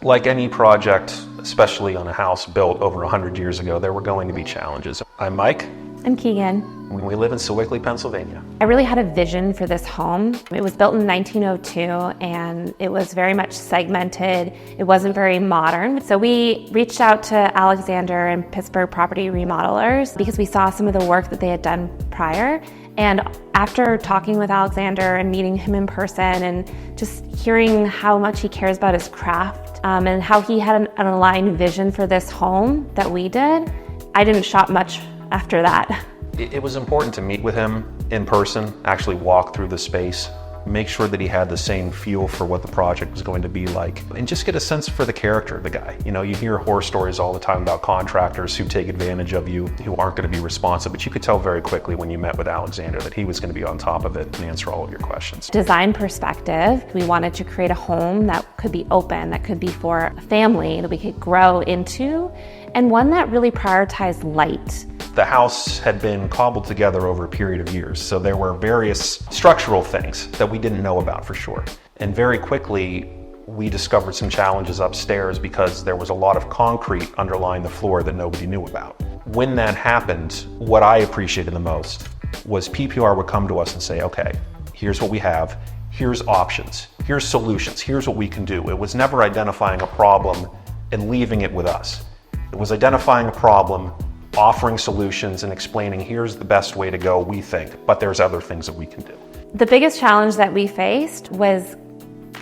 Like any project, especially on a house built over 100 years ago, there were going to be challenges. I'm Mike. I'm Keegan. We live in Sewickley, Pennsylvania. I really had a vision for this home. It was built in 1902 and it was very much segmented. It wasn't very modern. So we reached out to Alexander and Pittsburgh Property Remodelers because we saw some of the work that they had done prior. And after talking with Alexander and meeting him in person and just hearing how much he cares about his craft and how he had an aligned vision for this home that we did, I didn't shop much after that. It was important to meet with him in person, actually walk through the space, make sure that he had the same feel for what the project was going to be like, and just get a sense for the character of the guy. You know, you hear horror stories all the time about contractors who take advantage of you, who aren't going to be responsive, but you could tell very quickly when you met with Alexander that he was going to be on top of it and answer all of your questions. Design perspective, we wanted to create a home that could be open, that could be for a family, that we could grow into, and one that really prioritized light. The house had been cobbled together over a period of years, so there were various structural things that we didn't know about for sure. And very quickly, we discovered some challenges upstairs because there was a lot of concrete underlying the floor that nobody knew about. When that happened, what I appreciated the most was PPR would come to us and say, okay, here's what we have, here's options, here's solutions, here's what we can do. It was never identifying a problem and leaving it with us. It was identifying a problem, offering solutions and explaining here's the best way to go, we think, but there's other things that we can do. The biggest challenge that we faced was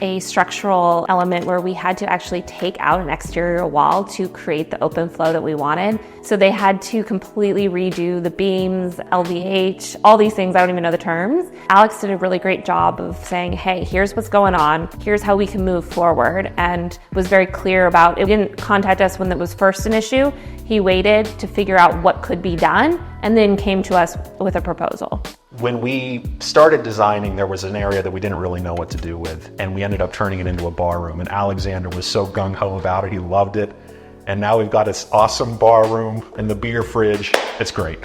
a structural element where we had to actually take out an exterior wall to create the open flow that we wanted. So they had to completely redo the beams, LVH, all these things, I don't even know the terms. Alex did a really great job of saying, hey, here's what's going on, here's how we can move forward, and was very clear about it. He didn't contact us when it was first an issue. He waited to figure out what could be done and then came to us with a proposal. When we started designing, there was an area that we didn't really know what to do with, and we ended up turning it into a bar room, and Alexander was so gung-ho about it, he loved it, and now we've got this awesome bar room and the beer fridge. It's great.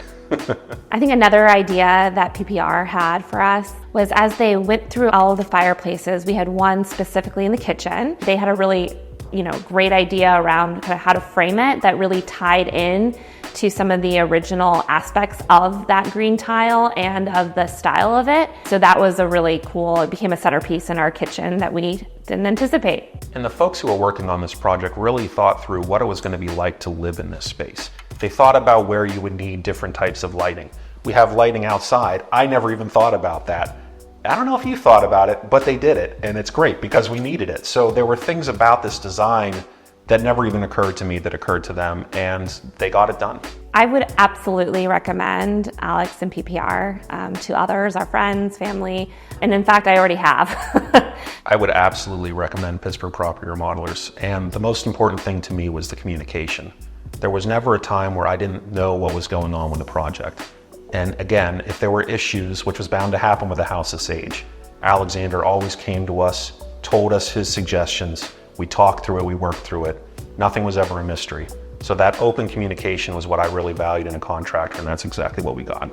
I think another idea that PPR had for us was as they went through all of the fireplaces, we had one specifically in the kitchen. They had a really great idea around kind of how to frame it that really tied in to some of the original aspects of that green tile and of the style of it. So that was a really cool, it became a centerpiece in our kitchen that we didn't anticipate. And the folks who were working on this project really thought through what it was going to be like to live in this space. They thought about where you would need different types of lighting. We have lighting outside. I never even thought about that. I don't know if you thought about it, but they did it, and it's great because we needed it. So there were things about this design that never even occurred to me that occurred to them, and they got it done. I would absolutely recommend Alex and PPR to others, our friends, family, and in fact, I already have. I would absolutely recommend Pittsburgh Property Remodelers, and the most important thing to me was the communication. There was never a time where I didn't know what was going on with the project. And again, if there were issues, which was bound to happen with a house this age, Alexander always came to us, told us his suggestions, we talked through it, we worked through it. Nothing was ever a mystery. So that open communication was what I really valued in a contractor, and that's exactly what we got.